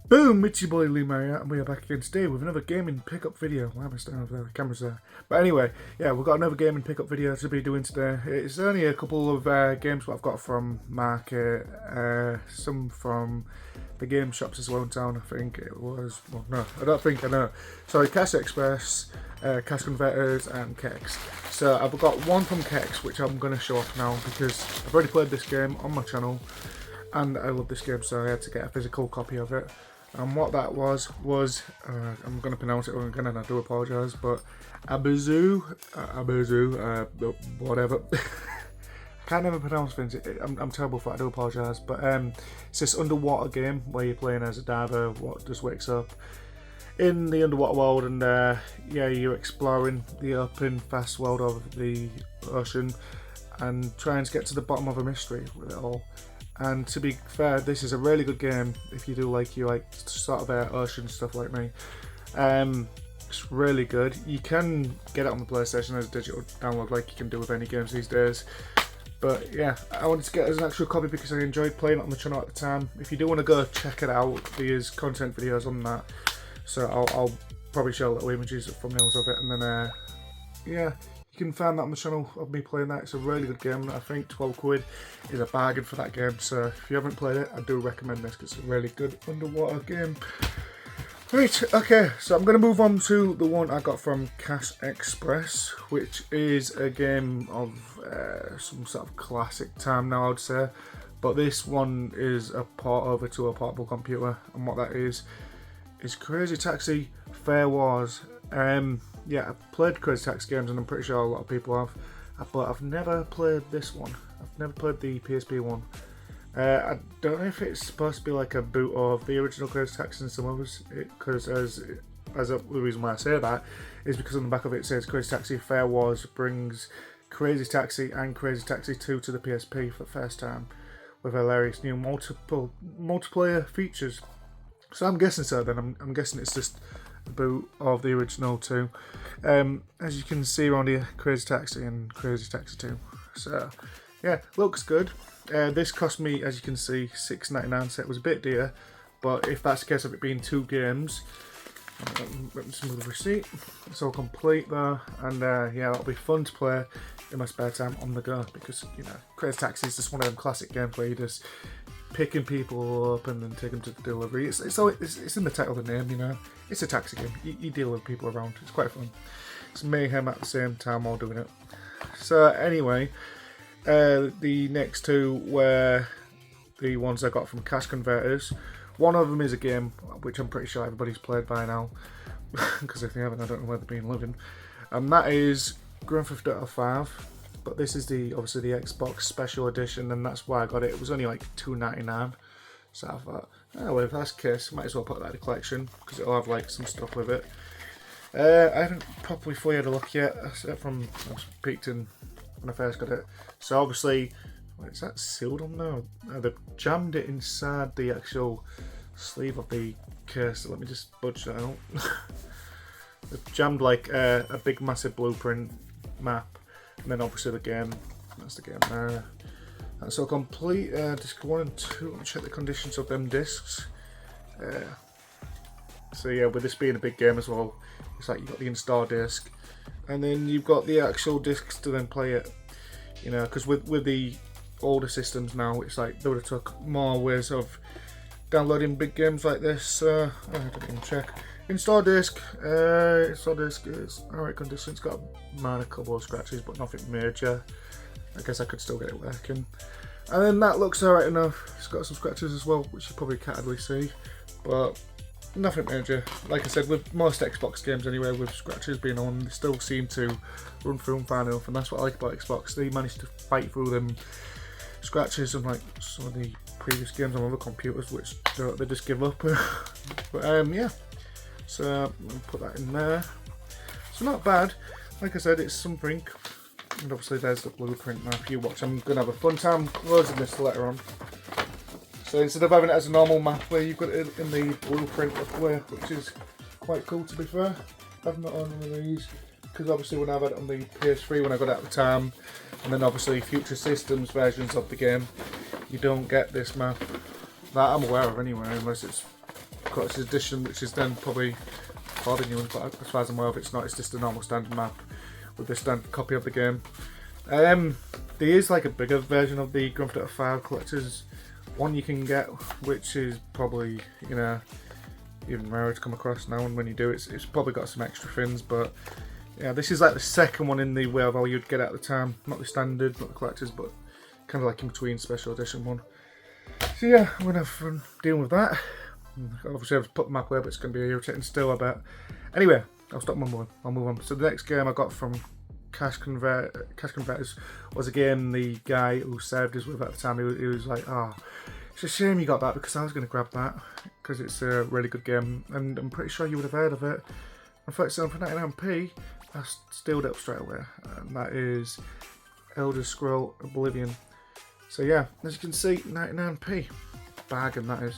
Boom, it's your boy Lee Marriott, and we are back again today with another gaming pickup video. Why am I standing over there? The camera's there. But anyway, yeah, we've got another gaming pickup video to be doing today. It's only a couple of games that I've got from Market, some from the game shops as well in town, I think it was. Well, no, I don't think I know. Sorry, Cash Express, Cash Converters, and Kex. So I've got one from Kex, which I'm going to show off now because I've already played this game on my channel, and I love this game, so I had to get a physical copy of it. And what that was, I'm going to pronounce it wrong again and I do apologise, but Abuzu, whatever. I can't never pronounce things, I'm terrible for it, I do apologise. But it's this underwater game where you're playing as a diver what just wakes up in the underwater world, and yeah, you're exploring the open, fast world of the ocean and trying to get to the bottom of a mystery with it all. And to be fair, this is a really good game if you do like sort of ocean stuff like me. It's really good. You can get it on the PlayStation as a digital download like you can do with any games these days. But yeah, I wanted to get it as an actual copy because I enjoyed playing it on the channel at the time. If you do want to go check it out, there's content videos on that. So I'll probably show little images, thumbnails of it, and then yeah. You can find that on the channel of me playing that. It's a really good game. I think 12 quid is a bargain for that game. So if you haven't played it, I do recommend this because it's a really good underwater game. Right, okay, so I'm going to move on to the one I got from Cash Express, which is a game of some sort of classic time now, I'd say. But this one is a port over to a portable computer, and what that is Crazy Taxi Fare Wars. Yeah, I've played Crazy Taxi games and I'm pretty sure a lot of people have, but I've never played this one. I've never played the PSP one. I don't know if it's supposed to be like a boot of the original Crazy Taxi and some others, because the reason why I say that is because on the back of it says Crazy Taxi Fare Wars brings Crazy Taxi and Crazy Taxi 2 to the PSP for the first time with hilarious new multiplayer features. So I'm guessing so then, I'm guessing it's just boot of the original 2. As you can see around here, Crazy Taxi and Crazy Taxi 2. So yeah, looks good. This cost me, as you can see, $6.99, so it was a bit dear, but if that's the case of it being 2 games, let me just move the receipt. It's all complete there, and yeah, it'll be fun to play in my spare time on the go, because you know, Crazy Taxi is just one of them classic games where you just picking people up and then take them to the delivery. It's in the title of the name, you know. It's a taxi game. You deal with people around. It's quite fun. It's mayhem at the same time while doing it. So anyway, the next 2 were the ones I got from Cash Converters. One of them is a game which I'm pretty sure everybody's played by now, because if they haven't, I don't know where they've been living. And that is Grand Theft Auto 5. But this is obviously the Xbox Special Edition, and that's why I got it. It was only like $2.99, so I thought, oh well, if that's the case, I might as well put that in the collection because it'll have like some stuff with it. I haven't properly fully had a look yet, except from I was peeked in when I first got it. So obviously, is that sealed on now? They've jammed it inside the actual sleeve of the case. So let me just budge that out. They've jammed like a big massive blueprint map. And then obviously the game, that's the game there. And so complete disc 1 and 2, let me check the conditions of them discs. So yeah, with this being a big game as well, it's like you've got the install disc, and then you've got the actual discs to then play it. You know, because with the older systems now, it's like they would have took more ways of downloading big games like this. So I don't even check. Install disc is alright condition. It's got a minor couple of scratches, but nothing major. I guess I could still get it working. And then that looks alright enough. It's got some scratches as well, which you probably can't really see, but nothing major. Like I said, with most Xbox games anyway, with scratches being on, they still seem to run through them fine enough, and that's what I like about Xbox. They managed to fight through them scratches, unlike some of the previous games on other computers, which they just give up. But yeah. So I'm going to put that in there. So not bad. Like I said, it's something. And obviously there's the blueprint now. If you watch, I'm going to have a fun time closing this later on. So instead of having it as a normal map where you've got it in the blueprint way, which is quite cool to be fair. I've not owned one of these, because obviously when I've had it on the PS3 when I got it at the time, and then obviously future systems versions of the game, you don't get this map. That I'm aware of anyway, unless it's collector's edition, which is then probably for the new one, but as far as I'm aware of, it's not. It's just a normal standard map with the standard copy of the game. There is like a bigger version of the Grand Theft Auto 5 collector's one you can get, which is probably, you know, even rarer to come across now, and when you do, it's probably got some extra things, but yeah, this is like the second one in the way of how you'd get at the time. Not the standard, not the collector's, but kind of like in between special edition one. So yeah, I'm going to have fun dealing with that. Obviously I've put the map away, but it's going to be irritating still, I bet. Anyway, I'll stop mumbling, I'll move on. So the next game I got from Cash Converters was a game the guy who served us with at the time, he was like, oh, it's a shame you got that because I was going to grab that because it's a really good game and I'm pretty sure you would have heard of it. I thought it's selling for 99p, I stealed it up straight away, and that is Elder Scrolls Oblivion. So yeah, as you can see, 99p, bargain that is.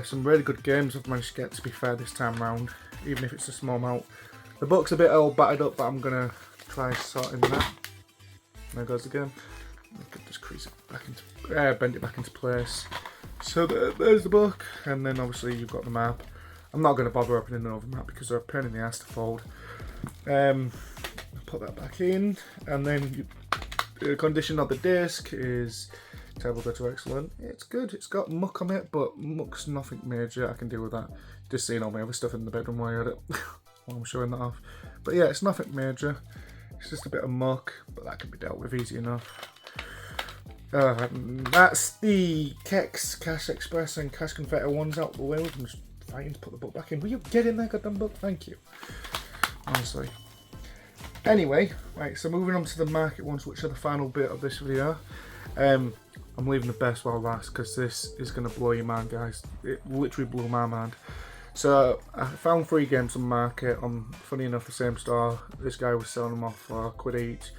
Some really good games I've managed to get, to be fair, this time round, even if it's a small amount. The book's a bit all battered up, but I'm going to try sorting that. There goes the game. I could just crease it back into, bend it back into place. So there's the book, and then obviously you've got the map. I'm not going to bother opening another map because they're a pain in the ass to fold. Put that back in, and then the condition of the disc is terrible to excellent. It's good. It's got muck on it, but muck's nothing major. I can deal with that. Just seeing all my other stuff in the bedroom while I had it, while I'm showing that off. But yeah, it's nothing major. It's just a bit of muck, but that can be dealt with easy enough. That's the Kex, Cash Express and Cash Converter ones out the way. I'm just fighting to put the book back in. Will you get in there, goddamn book? Thank you. Honestly. Anyway, right, so moving on to the market ones, which are the final bit of this video. I'm leaving the best while last because this is going to blow your mind, guys. It literally blew my mind. So I found 3 games on the market on, funny enough, the same store. This guy was selling them off for £1 each.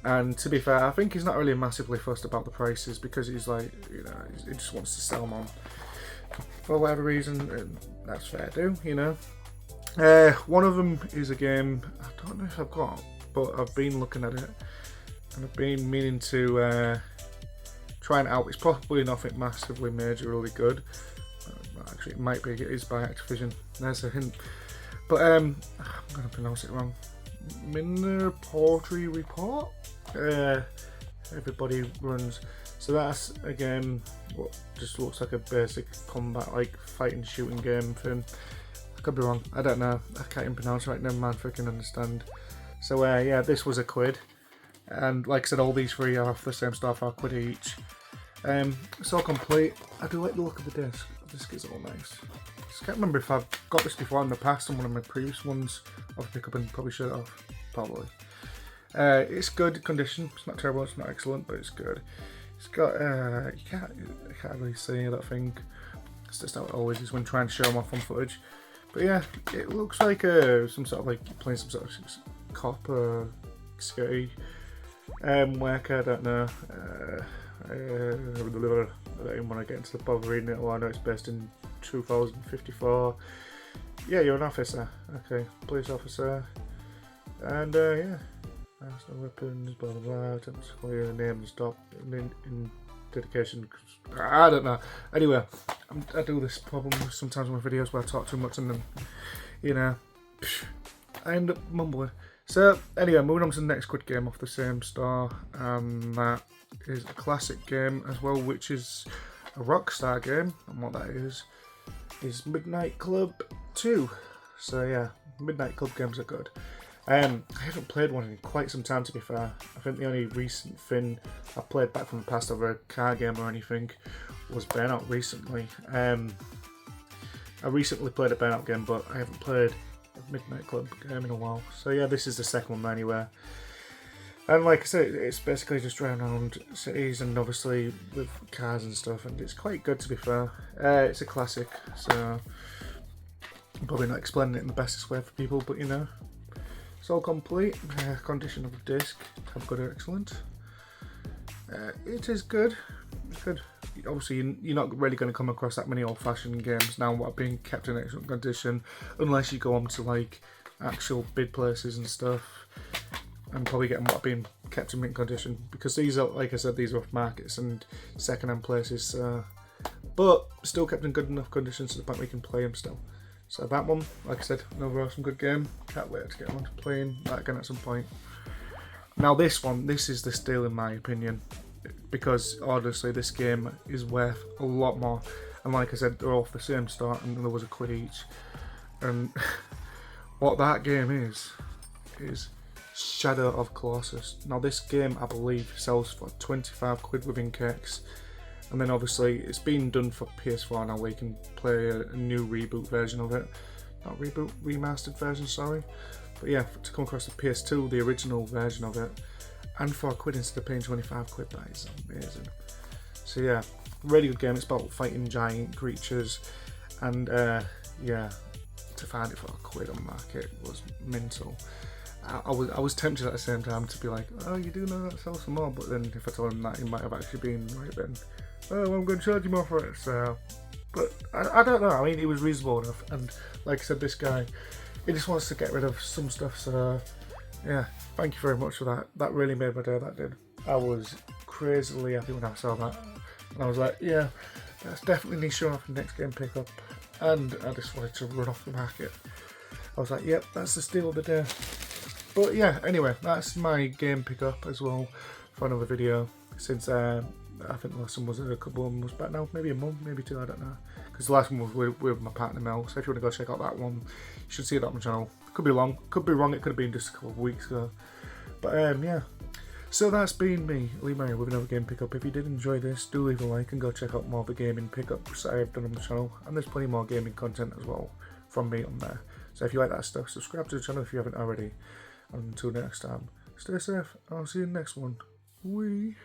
And to be fair, I think he's not really massively fussed about the prices because he's like, you know, he just wants to sell them on for whatever reason, and that's fair do, you know. One of them is a game I don't know if I've got, but I've been looking at it and I've been meaning to try it out. It's probably nothing massively majorly good. Actually, it might be. It is by Activision. There's a hint. But I'm going to pronounce it wrong. Minority Report. Everybody runs. So that's a game what just looks like a basic combat, like fighting, shooting game thing. I could be wrong. I don't know. I can't even pronounce it right. Never mind. Freaking understand. So yeah, this was £1, and like I said, all these 3 are off the same store for £1 each. It's all complete. I do like the look of the disc. The disc is all nice. I can't remember if I've got this before in the past on one of my previous ones. I'll pick up and probably show it off. Probably. It's good condition. It's not terrible. It's not excellent, but it's good. It's got I can't really see that thing. It's just how it always is when trying to show them off on footage. But yeah, it looks like some sort of like playing some sort of cop or security worker. I don't know. I don't even want to get into the bother reading it. All I know it's based in 2054. Yeah, you're an officer. Okay, police officer. And yeah, that's no weapons, blah blah blah. Attempts to clear the name and stop in dedication. I don't know. Anyway, I do this problem sometimes in my videos where I talk too much and then, you know, I end up mumbling. So anyway, moving on to the next Squid game off the same store, and that is a classic game as well, which is a Rockstar game, and what that is Midnight Club 2. So yeah, Midnight Club games are good. I haven't played one in quite some time, to be fair. I think the only recent thing I played back from the past of a car game or anything was Burnout recently. I recently played a Burnout game, but I haven't played a Midnight Club game in a while. So yeah, this is the second one anyway. And like I said, it's basically just driving around cities and obviously with cars and stuff, and it's quite good, to be fair. It's a classic, so I'm probably not explaining it in the bestest way for people, but you know. It's all complete. Condition of the disc, have good or excellent. It is good. It's good. Obviously, you're not really going to come across that many old-fashioned games now what are being kept in excellent condition, unless you go on to like actual bid places and stuff, and probably get them what are being kept in mint condition. Because these are, like I said, these are off markets and second-hand places. but still kept in good enough condition to the point we can play them still. So that one, like I said, an overall some good game. Can't wait to get on to playing that again at some point. Now this one, this is the steal in my opinion, because honestly this game is worth a lot more. And like I said, they're all for the same start and there was £1 each. And what that game is Shadow of Colossus. Now this game I believe sells for £25 within cakes. And then obviously it's been done for PS4 now where you can play a new reboot version of it. Not reboot, remastered version, sorry. But yeah, to come across the PS2, the original version of it, and for £1 instead of paying £25, that is amazing. So yeah, really good game. It's about fighting giant creatures, and yeah, to find it for £1 on the market was mental. I was tempted at the same time to be like, oh, you do know that sells for more, but then if I told him that, he might have actually been right then. Oh, well, I'm going to charge you more for it. So, but I don't know. I mean, it was reasonable enough, and like I said, this guy, he just wants to get rid of some stuff. So yeah, thank you very much for that. That really made my day. That did. I was crazily happy when I saw that, and I was like, yeah, that's definitely showing off the next game pickup. And I just wanted to run off the market. I was like, yep, that's the steal of the day. But yeah, anyway, that's my game pickup as well for another video. Since I think the last one was a couple of months back now, maybe a month, maybe two, I don't know. Because the last one was with my partner Mel. So if you want to go check out that one, you should see it on my channel. Could be long, could be wrong. It could have been just a couple of weeks ago. But yeah. So that's been me, Lee Mario, with another game pickup. If you did enjoy this, do leave a like and go check out more of the gaming pickups I have done on the channel. And there's plenty more gaming content as well from me on there. So if you like that stuff, subscribe to the channel if you haven't already. And until next time, stay safe, and I'll see you in the next one. Wee.